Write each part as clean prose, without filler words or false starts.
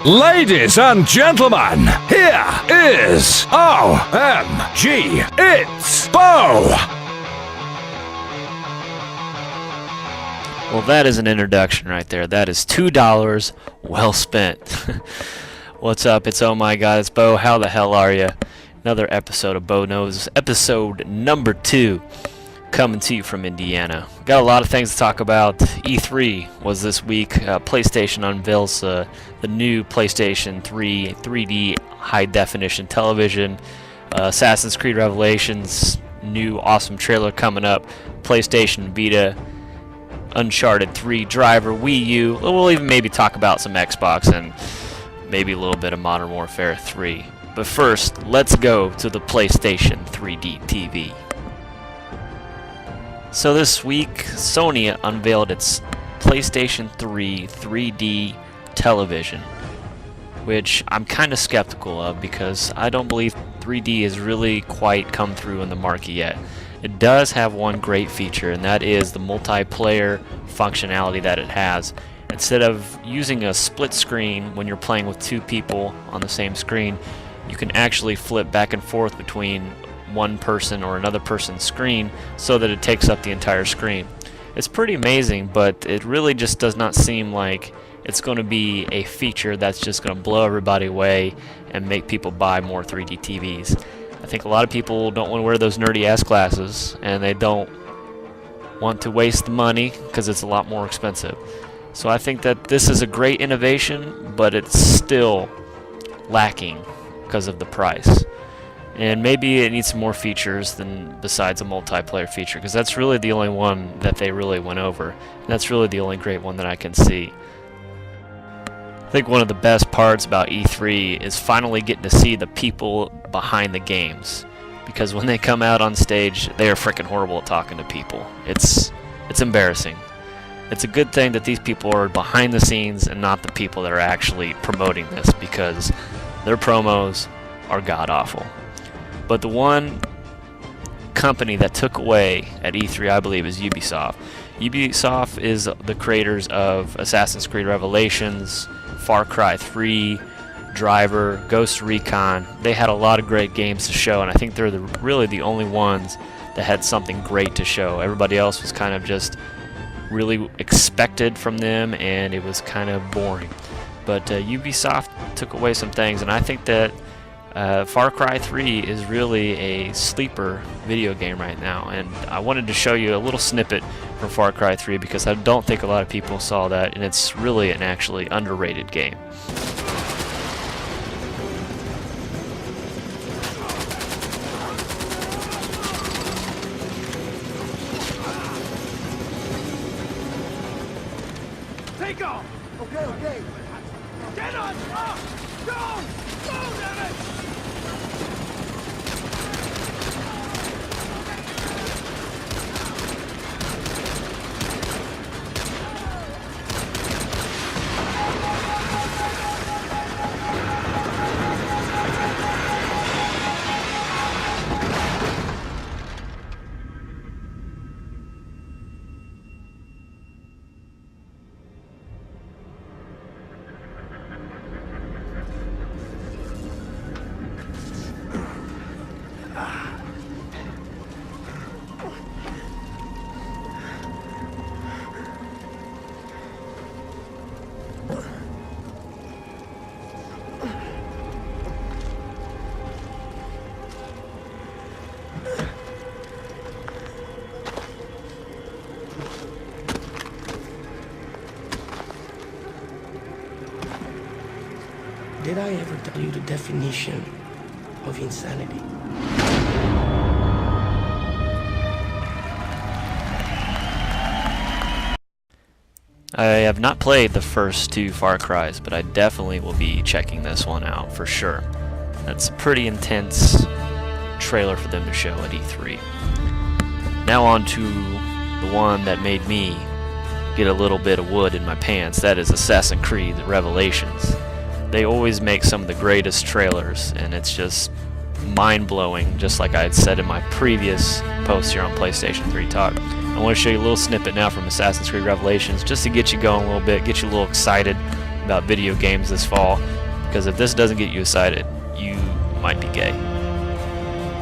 Ladies and gentlemen, here is OMG, it's Bo! Well, that is an introduction right there. That is $2 well spent. What's up? It's Oh My God, it's Bo. How the hell are you? Another episode of Bo Knows, episode number 2, coming to you from Indiana. Got a lot of things to talk about. E3 was this week. PlayStation unveils the new PlayStation 3 3D high-definition television. Assassin's Creed Revelations, new awesome trailer coming up. PlayStation Vita, Uncharted 3, Driver, Wii U. We'll even maybe talk about some Xbox and maybe a little bit of Modern Warfare 3. But first, let's go to the PlayStation 3D TV. So this week, Sony unveiled its PlayStation 3 3D television, which I'm kind of skeptical of because I don't believe 3D has really quite come through in the market yet. It does have one great feature, and that is the multiplayer functionality that it has. Instead of using a split screen when you're playing with two people on the same screen, you can actually flip back and forth between one person or another person's screen so that it takes up the entire screen. It's pretty amazing, but it really just does not seem like it's going to be a feature that's just going to blow everybody away and make people buy more 3D TVs. I think a lot of people don't want to wear those nerdy ass glasses, and they don't want to waste the money because it's a lot more expensive. So I think that this is a great innovation, but it's still lacking because of the price. And maybe it needs some more features than besides a multiplayer feature, because that's really the only one that they really went over. And that's really the only great one that I can see. I think one of the best parts about E3 is finally getting to see the people behind the games, because when they come out on stage, they are freaking horrible at talking to people. It's embarrassing. It's a good thing that these people are behind the scenes and not the people that are actually promoting this, because their promos are god-awful. But the one company that took away at E3, I believe, is Ubisoft. Ubisoft is the creators of Assassin's Creed Revelations, Far Cry 3, Driver, Ghost Recon. They had a lot of great games to show, and I think they're really the only ones that had something great to show. Everybody else was kind of just really expected from them, and it was kind of boring. But Ubisoft took away some things, and I think that Far Cry 3 is really a sleeper video game right now, and I wanted to show you a little snippet from Far Cry 3 because I don't think a lot of people saw that, and it's really an actually underrated game. Take off! Okay. Get on! Up! Go! Go, damn it! Did I ever tell you the definition of insanity? I have not played the first two Far Cries, but I definitely will be checking this one out for sure. That's a pretty intense trailer for them to show at E3. Now on to the one that made me get a little bit of wood in my pants. That is Assassin's Creed Revelations. They always make some of the greatest trailers, and it's just mind-blowing, just like I had said in my previous post here on PlayStation 3 Talk. I want to show you a little snippet now from Assassin's Creed Revelations, just to get you going a little bit, get you a little excited about video games this fall, because if this doesn't get you excited, you might be gay.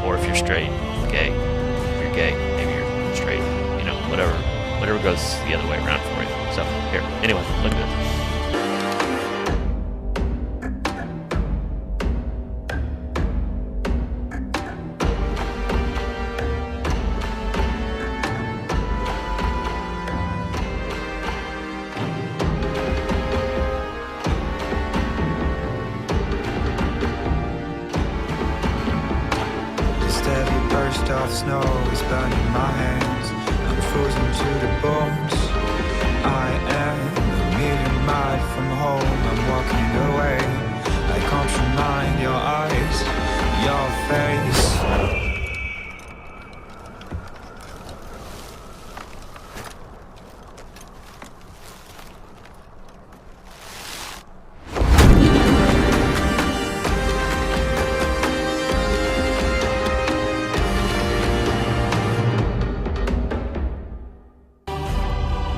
Or if you're straight, gay. If you're gay, maybe you're straight. You know, whatever goes the other way around for you. So, here. Anyway, look at this. Steady burst of snow is burning my hands. I'm frozen to the bones. I am a million miles from home. I'm walking away. I can't remind your eyes, your face.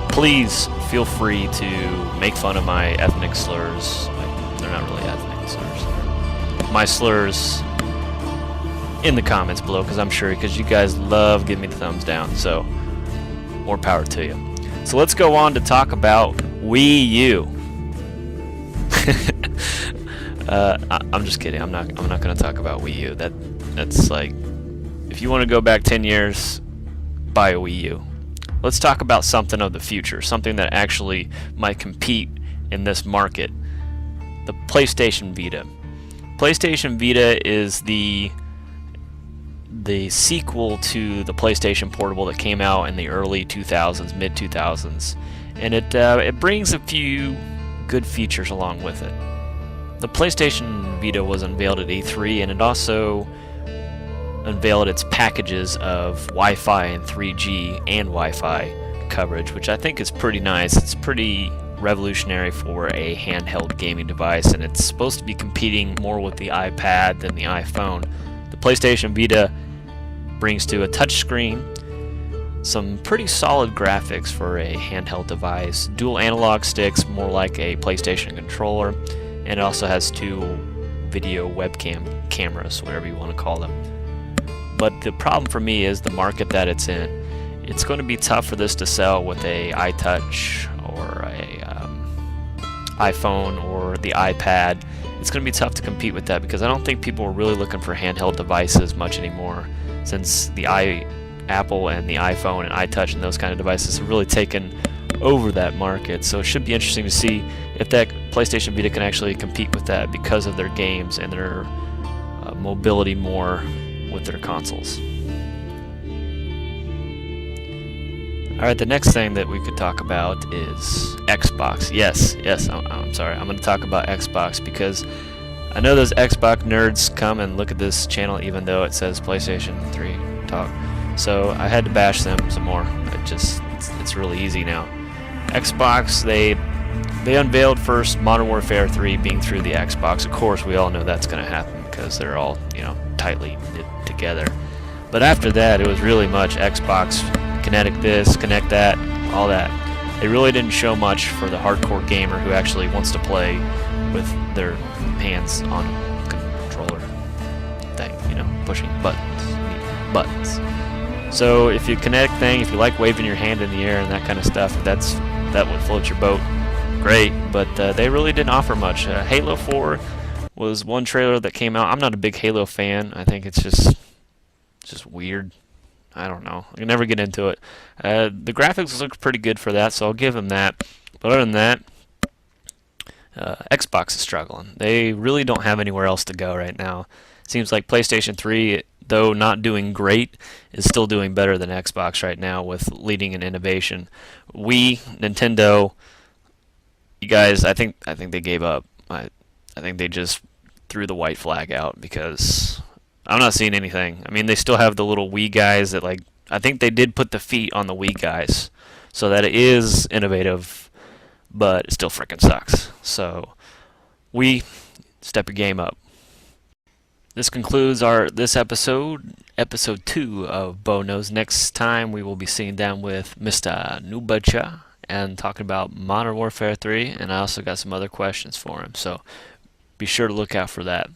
Please feel free to make fun of my ethnic slurs. They're not really ethnic slurs. My slurs in the comments below, because I'm sure you guys love giving me the thumbs down. So more power to you. So let's go on to talk about Wii U. I'm just kidding. I'm not going to talk about Wii U. That's like, if you want to go back 10 years, buy a Wii U. Let's talk about something of the future, something that actually might compete in this market. The PlayStation Vita. PlayStation Vita is the sequel to the PlayStation Portable that came out in the early 2000s, mid 2000s, and it brings a few good features along with it. The PlayStation Vita was unveiled at E3, and it also unveiled its packages of Wi-Fi and 3G and Wi-Fi coverage, which I think is pretty nice. It's pretty revolutionary for a handheld gaming device, and it's supposed to be competing more with the iPad than the iPhone. The PlayStation Vita brings to a touchscreen some pretty solid graphics for a handheld device, dual analog sticks, more like a PlayStation controller, and it also has 2 video webcam cameras, whatever you want to call them. But the problem for me is the market that it's in. It's going to be tough for this to sell with a iTouch or a iPhone or the iPad. It's going to be tough to compete with that, because I don't think people are really looking for handheld devices much anymore, since the Apple and the iPhone and iTouch and those kind of devices have really taken over that market. So it should be interesting to see if that PlayStation Vita can actually compete with that because of their games and their mobility more with their consoles. Alright, the next thing that we could talk about is Xbox. Yes, I'm sorry. I'm going to talk about Xbox because I know those Xbox nerds come and look at this channel even though it says PlayStation 3 Talk. So I had to bash them some more. It's really easy now. Xbox, they unveiled first Modern Warfare 3 being through the Xbox. Of course, we all know that's going to happen because they're all, tightly knit together. But after that, it was really much Xbox, Kinect this, Kinect that, all that. They really didn't show much for the hardcore gamer who actually wants to play with their hands on a controller thing, pushing buttons. So if you Kinect thing, if you like waving your hand in the air and that kind of stuff, that would float your boat, great. But they really didn't offer much. Halo 4 was one trailer that came out. I'm not a big Halo fan. I think it's just weird. I don't know. I can never get into it. The graphics look pretty good for that, so I'll give them that. But other than that, Xbox is struggling. They really don't have anywhere else to go right now. Seems like PlayStation 3, though not doing great, is still doing better than Xbox right now with leading in innovation. Nintendo, you guys, I think they gave up. I think they just threw the white flag out because I'm not seeing anything. I mean, they still have the little Wii guys that, I think they did put the feet on the Wii guys, so that it is innovative, but it still freaking sucks. So, Wii, step your game up. This concludes this episode 2 of Bo Knows. Next time we will be sitting down with Mr. Nubacha and talking about Modern Warfare 3, and I also got some other questions for him. So be sure to look out for that.